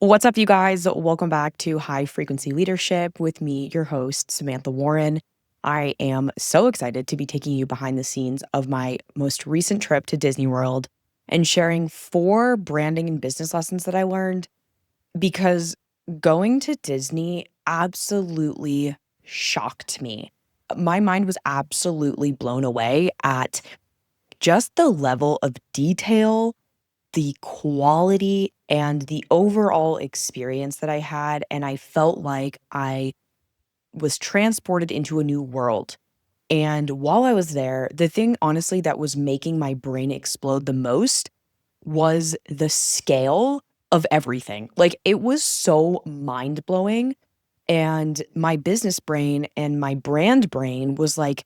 What's up, you guys? Welcome back to High Frequency Leadership with me, your host, Samantha Warren. I am so excited to be taking you behind the scenes of my most recent trip to Disney World and sharing 4 branding and business lessons that I learned because going to Disney absolutely shocked me. My mind was absolutely blown away at just the level of detail, the quality, and the overall experience that I had, and I felt like I was transported into a new world. And while I was there, the thing honestly that was making my brain explode the most was the scale of everything. Like, it was so mind-blowing, and my business brain and my brand brain was like,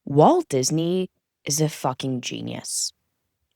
"Walt Disney is a fucking genius."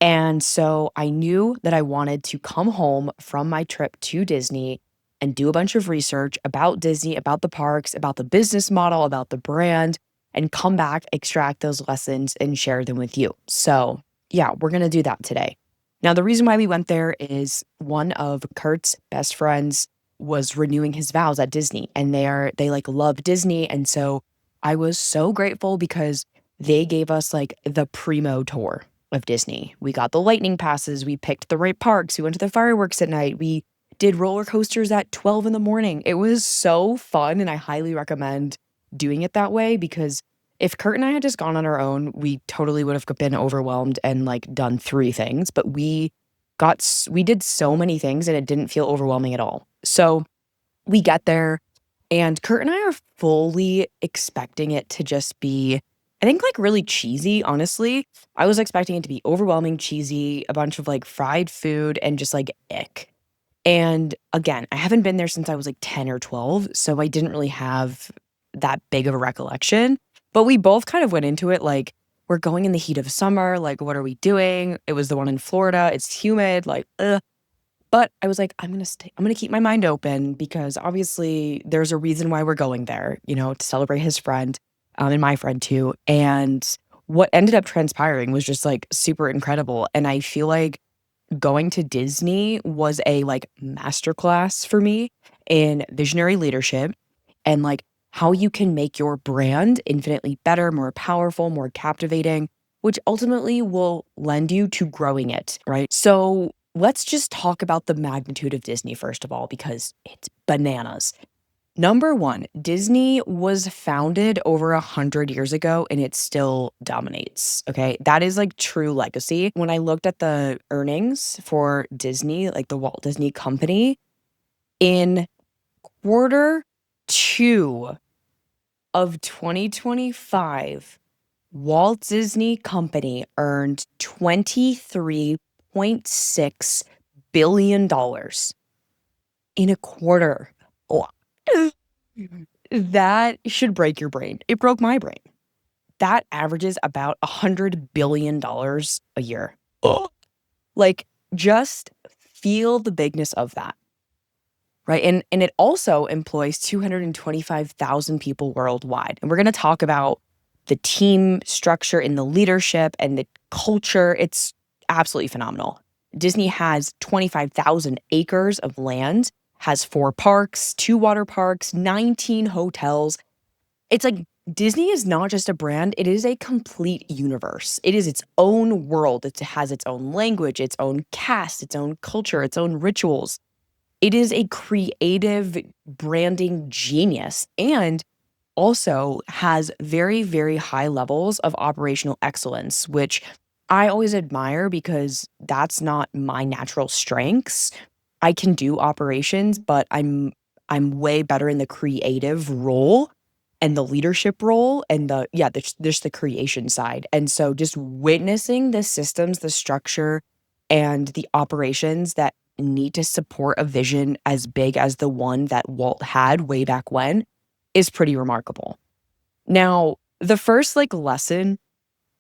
And so I knew that I wanted to come home from my trip to Disney and do a bunch of research about Disney, about the parks, about the business model, about the brand, and come back, extract those lessons, and share them with you. So, yeah, we're going to do that today. Now, the reason why we went there is one of Kurt's best friends was renewing his vows at Disney, and they like love Disney. And so I was so grateful because they gave us like the primo tour of Disney. We got the lightning passes, we picked the right parks, we went to the fireworks at night, we did roller coasters at 12 in the morning. It was so fun, and I highly recommend doing it that way because if Kurt and I had just gone on our own, we totally would have been overwhelmed and like done 3 things, but we did so many things and it didn't feel overwhelming at all. So, we get there and Kurt and I are fully expecting it to just be, I think, like, really cheesy, honestly. I was expecting it to be overwhelming, cheesy, a bunch of, like, fried food, and just, like, ick. And, again, I haven't been there since I was, like, 10 or 12, so I didn't really have that big of a recollection, but we both kind of went into it like, "We're going in the heat of summer, like, what are we doing?" It was the one in Florida, it's humid, like, ugh. But I was like, I'm gonna keep my mind open because obviously there's a reason why we're going there, to celebrate his friend, and my friend too. And what ended up transpiring was just like super incredible. And I feel like going to Disney was a like masterclass for me in visionary leadership and like how you can make your brand infinitely better, more powerful, more captivating, which ultimately will lend you to growing it, right? So let's just talk about the magnitude of Disney first of all, because it's bananas. Number one, Disney was founded over 100 years ago and it still dominates. Okay. That is like true legacy. When I looked at the earnings for Disney, like the Walt Disney Company, in quarter two of 2025, Walt Disney Company earned $23.6 billion in a quarter. Oh, that should break your brain. It broke my brain. That averages about $100 billion a year. Ugh. Like, just feel the bigness of that, right? And it also employs 225,000 people worldwide. And we're going to talk about the team structure and the leadership and the culture. It's absolutely phenomenal. Disney has 25,000 acres of land, has 4 parks, 2 water parks, 19 hotels. It's like Disney is not just a brand, it is a complete universe. It is its own world. It has its own language, its own cast, its own culture, its own rituals. It is a creative branding genius and also has very, very high levels of operational excellence, which I always admire because that's not my natural strengths. I can do operations, but I'm way better in the creative role and the leadership role and just the creation side. And so just witnessing the systems, the structure, and the operations that need to support a vision as big as the one that Walt had way back when is pretty remarkable. Now, the first like lesson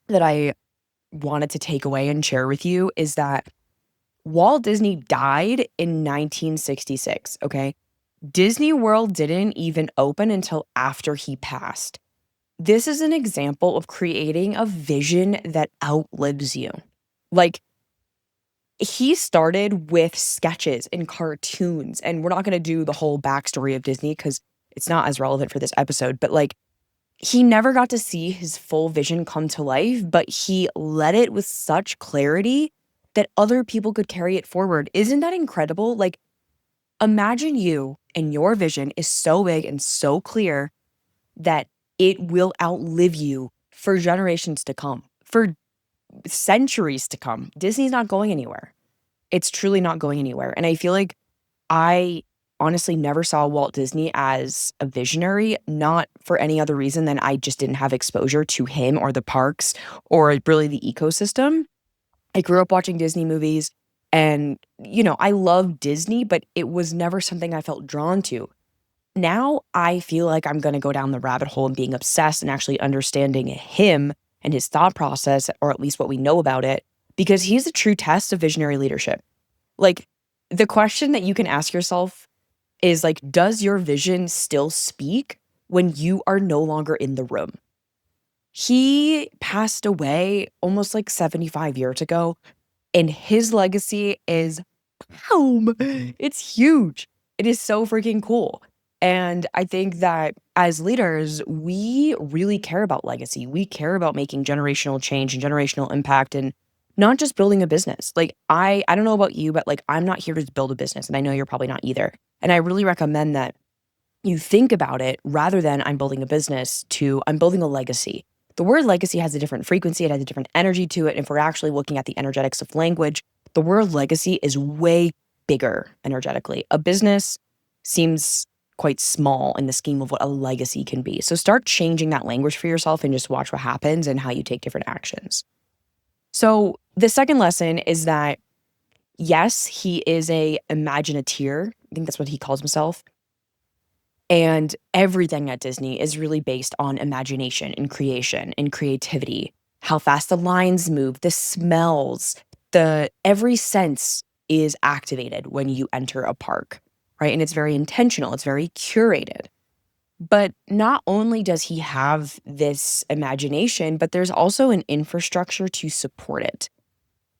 that I wanted to take away and share with you is that Walt Disney died in 1966, okay? Disney World didn't even open until after he passed. This is an example of creating a vision that outlives you. Like, he started with sketches and cartoons, and we're not gonna do the whole backstory of Disney because it's not as relevant for this episode, but, like, he never got to see his full vision come to life, but he led it with such clarity that other people could carry it forward. Isn't that incredible? Like, imagine you and your vision is so big and so clear that it will outlive you for generations to come, for centuries to come. Disney's not going anywhere. It's truly not going anywhere. And I feel like I honestly never saw Walt Disney as a visionary, not for any other reason than I just didn't have exposure to him or the parks or really the ecosystem. I grew up watching Disney movies and, I love Disney, but it was never something I felt drawn to. Now I feel like I'm gonna go down the rabbit hole and being obsessed and actually understanding him and his thought process, or at least what we know about it, because he's a true test of visionary leadership. Like, the question that you can ask yourself is like, does your vision still speak when you are no longer in the room? He passed away almost like 75 years ago, and his legacy is boom. It's huge. It is so freaking cool. And I think that as leaders, we really care about legacy. We care about making generational change and generational impact and not just building a business. Like I don't know about you, but like I'm not here to build a business and I know you're probably not either. And I really recommend that you think about it rather than I'm building a business to I'm building a legacy. The word legacy has a different frequency, it has a different energy to it. And if we're actually looking at the energetics of language, the word legacy is way bigger energetically. A business seems quite small in the scheme of what a legacy can be. So start changing that language for yourself and just watch what happens and how you take different actions. So the second lesson is that yes, he is a imaginateer. I think that's what he calls himself. And everything at Disney is really based on imagination and creation and creativity. How fast the lines move, the smells, every sense is activated when you enter a park, right? And it's very intentional, it's very curated. But not only does he have this imagination, but there's also an infrastructure to support it.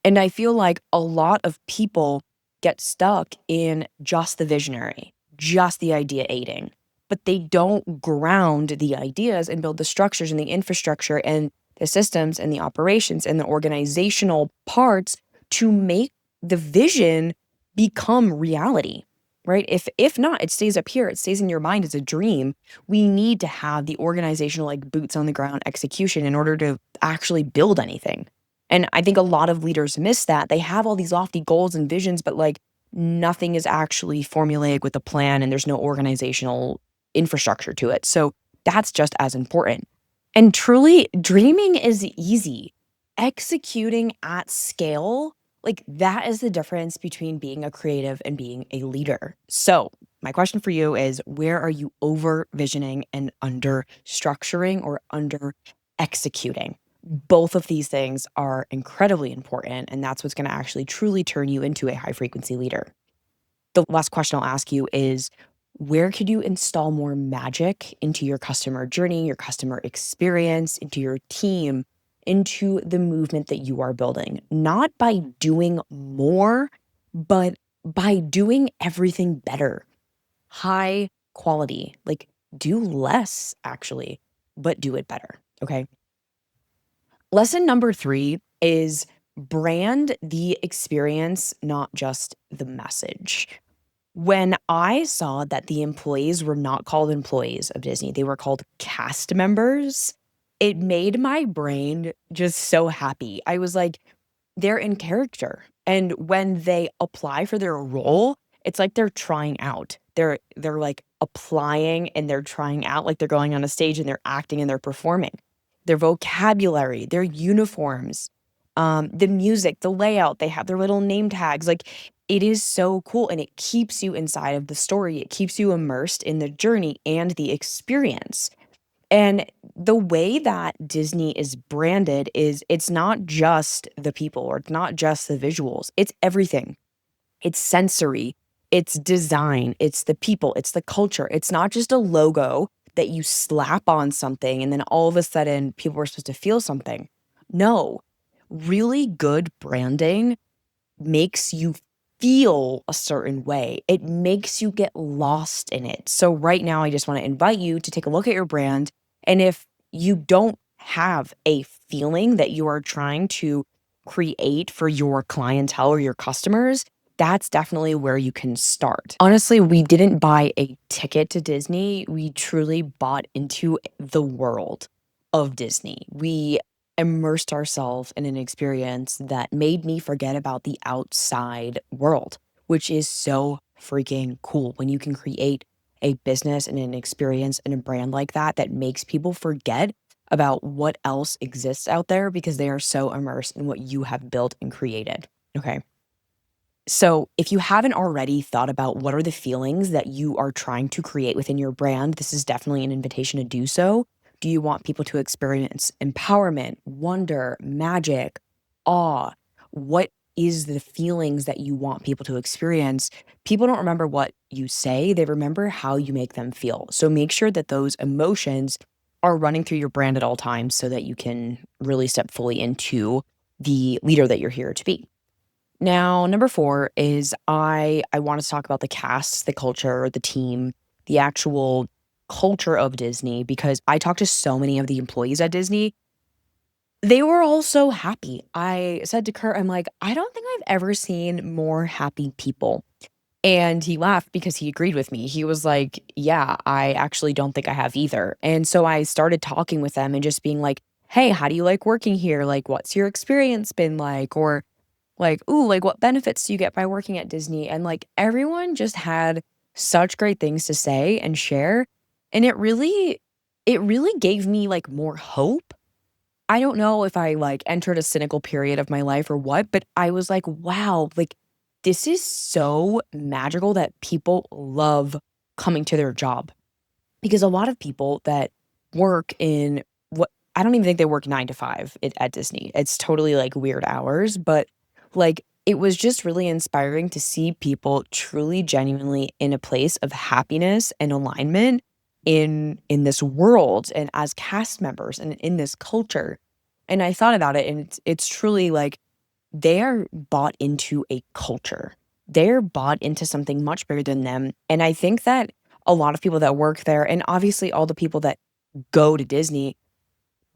And I feel like a lot of people get stuck in just the visionary, just the idea aiding, but they don't ground the ideas and build the structures and the infrastructure and the systems and the operations and the organizational parts to make the vision become reality, right? If not, it stays up here, it stays in your mind as a dream. We need to have the organizational, like boots on the ground execution in order to actually build anything. And I think a lot of leaders miss that. They have all these lofty goals and visions, but like nothing is actually formulaic with a plan and there's no organizational infrastructure to it. So that's just as important. And truly, dreaming is easy. Executing at scale, like that is the difference between being a creative and being a leader. So my question for you is, where are you over visioning and under structuring or under executing? Both of these things are incredibly important, and that's what's going to actually truly turn you into a high frequency leader. The last question I'll ask you is, where could you install more magic into your customer journey, your customer experience, into your team, into the movement that you are building? Not by doing more, but by doing everything better. High quality, like do less actually, but do it better. Okay. Lesson number 3 is brand the experience, not just the message. When I saw that the employees were not called employees of Disney, they were called cast members, it made my brain just so happy. I was like, they're in character. And when they apply for their role, it's like they're trying out. They're like applying and they're trying out, like they're going on a stage and they're acting and they're performing. Their vocabulary, their uniforms, the music, the layout, they have their little name tags. Like it is so cool and it keeps you inside of the story. It keeps you immersed in the journey and the experience. And the way that Disney is branded is it's not just the people or it's not just the visuals. It's everything. It's sensory, it's design, it's the people, it's the culture. It's not just a logo that you slap on something and then all of a sudden people are supposed to feel something. No, really good branding makes you feel a certain way. It makes you get lost in it. So right now, I just want to invite you to take a look at your brand. And if you don't have a feeling that you are trying to create for your clientele or your customers, that's definitely where you can start. Honestly, we didn't buy a ticket to Disney. We truly bought into the world of Disney. We immersed ourselves in an experience that made me forget about the outside world, which is so freaking cool when you can create a business and an experience and a brand like that that makes people forget about what else exists out there because they are so immersed in what you have built and created. Okay. So, if you haven't already thought about what are the feelings that you are trying to create within your brand, this is definitely an invitation to do so. Do you want people to experience empowerment, wonder, magic, awe? What is the feelings that you want people to experience? People don't remember what you say, they remember how you make them feel. So, make sure that those emotions are running through your brand at all times so that you can really step fully into the leader that you're here to be. Now, number 4 is I want to talk about the cast, the culture, the team, the actual culture of Disney because I talked to so many of the employees at Disney. They were all so happy. I said to Kurt, I'm like, "I don't think I've ever seen more happy people." And he laughed because he agreed with me. He was like, "Yeah, I actually don't think I have either." And so I started talking with them and just being like, "Hey, how do you like working here? Like, what's your experience been like?" Or like, "Ooh, like, what benefits do you get by working at Disney?" And, like, everyone just had such great things to say and share, and it really gave me, like, more hope. I don't know if I, like, entered a cynical period of my life or what, but I was like, "Wow, like, this is so magical that people love coming to their job." Because a lot of people that work in what I don't even think they work 9 to 5 at Disney. It's totally, like, weird hours, but, like, it was just really inspiring to see people truly genuinely in a place of happiness and alignment in this world and as cast members and in this culture. And I thought about it, and it's truly, like, they're bought into a culture. They're bought into something much bigger than them, and I think that a lot of people that work there, and obviously all the people that go to Disney,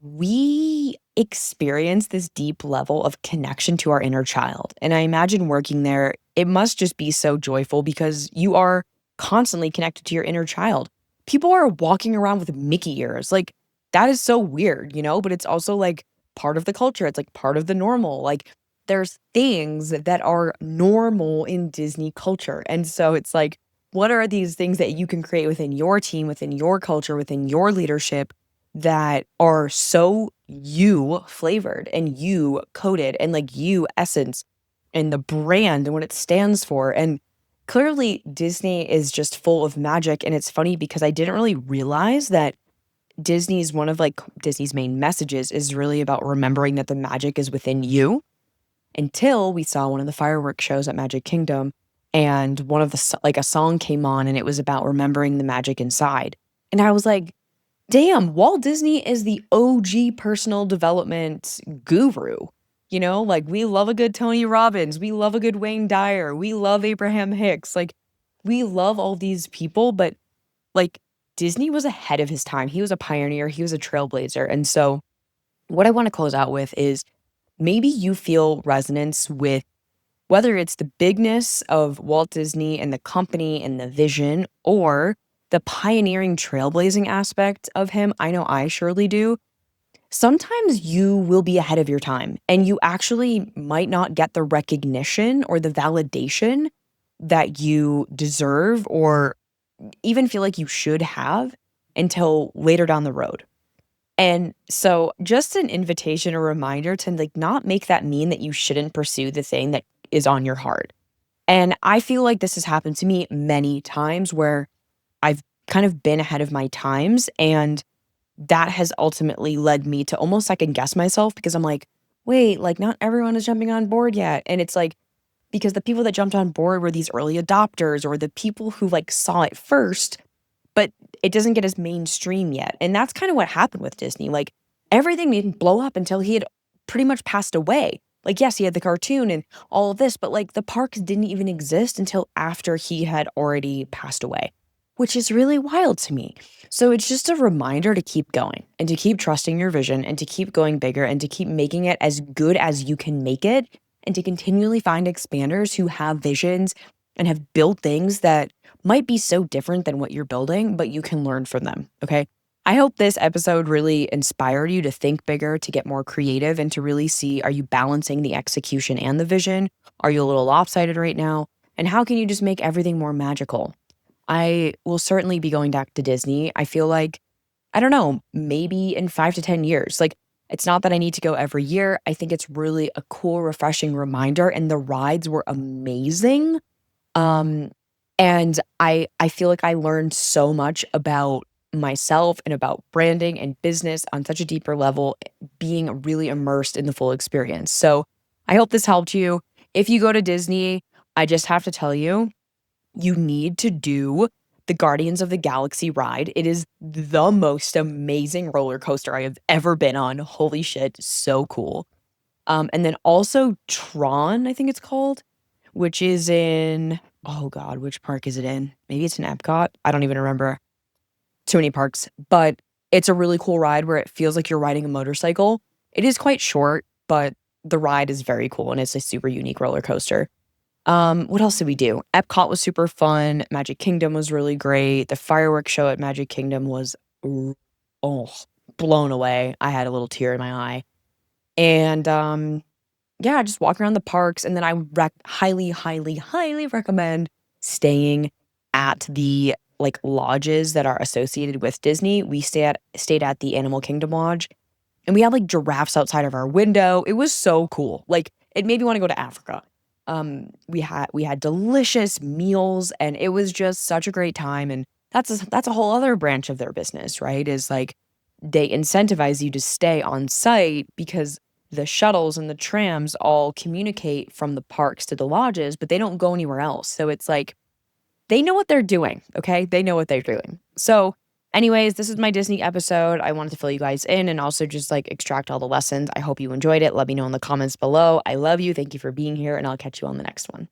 we experience this deep level of connection to our inner child, and I imagine working there, it must just be so joyful because you are constantly connected to your inner child. People are walking around with Mickey ears, like, that is so weird, but it's also, like, part of the culture, it's, like, part of the normal, like, there's things that are normal in Disney culture, and so it's like, what are these things that you can create within your team, within your culture, within your leadership that are so you flavored and you coded and like you essence and the brand and what it stands for. And clearly, Disney is just full of magic. And it's funny because I didn't really realize that Disney's one of like Disney's main messages is really about remembering that the magic is within you until we saw one of the fireworks shows at Magic Kingdom and one of the like a song came on and it was about remembering the magic inside. And I was like, damn, Walt Disney is the OG personal development guru. Like we love a good Tony Robbins, we love a good Wayne Dyer, we love Abraham Hicks. Like we love all these people, but like Disney was ahead of his time. He was a pioneer, he was a trailblazer. And so what I want to close out with is maybe you feel resonance with whether it's the bigness of Walt Disney and the company and the vision or the pioneering trailblazing aspect of him. I know I surely do. Sometimes you will be ahead of your time and you actually might not get the recognition or the validation that you deserve or even feel like you should have until later down the road. And so just an invitation, a reminder to like not make that mean that you shouldn't pursue the thing that is on your heart. And I feel like this has happened to me many times where I've kind of been ahead of my times and that has ultimately led me to almost second guess myself because I'm like, wait, like not everyone is jumping on board yet. And it's like because the people that jumped on board were these early adopters or the people who like saw it first, but it doesn't get as mainstream yet. And that's kind of what happened with Disney. Like everything didn't blow up until he had pretty much passed away. Like, yes, he had the cartoon and all of this, but like the parks didn't even exist until after he had already passed away, which is really wild to me. So it's just a reminder to keep going and to keep trusting your vision and to keep going bigger and to keep making it as good as you can make it and to continually find expanders who have visions and have built things that might be so different than what you're building, but you can learn from them. Okay. I hope this episode really inspired you to think bigger, to get more creative, and to really see, are you balancing the execution and the vision? Are you a little lopsided right now? And how can you just make everything more magical? I will certainly be going back to Disney. I feel like, I don't know, maybe in 5 to 10 years. Like, it's not that I need to go every year. I think it's really a cool, refreshing reminder. And the rides were amazing. Um, and I feel like I learned so much about myself and about branding and business on such a deeper level, being really immersed in the full experience. So I hope this helped you. If you go to Disney, I just have to tell you, you need to do the Guardians of the Galaxy ride. It is the most amazing roller coaster I have ever been on. Holy shit, so cool. And then also Tron, I think it's called, which is in, oh God, which park is it in? Maybe it's in Epcot. I don't even remember. Too many parks, but it's a really cool ride where it feels like you're riding a motorcycle. It is quite short, but the ride is very cool and it's a super unique roller coaster. What else did we do? Epcot was super fun. Magic Kingdom was really great. The fireworks show at Magic Kingdom was, oh, blown away. I had a little tear in my eye. And yeah, just walk around the parks. And then I highly, highly, highly recommend staying at the like lodges that are associated with Disney. We stayed at the Animal Kingdom Lodge, and we had like giraffes outside of our window. It was so cool. Like, it made me want to go to Africa. We had delicious meals, and it was just such a great time. And that's a whole other branch of their business, right? Is like they incentivize you to stay on site because the shuttles and the trams all communicate from the parks to the lodges, but they don't go anywhere else. So it's like they know what they're doing, okay? They know what they're doing. So, anyways, this is my Disney episode. I wanted to fill you guys in and also just like extract all the lessons. I hope you enjoyed it. Let me know in the comments below. I love you. Thank you for being here, and I'll catch you on the next one.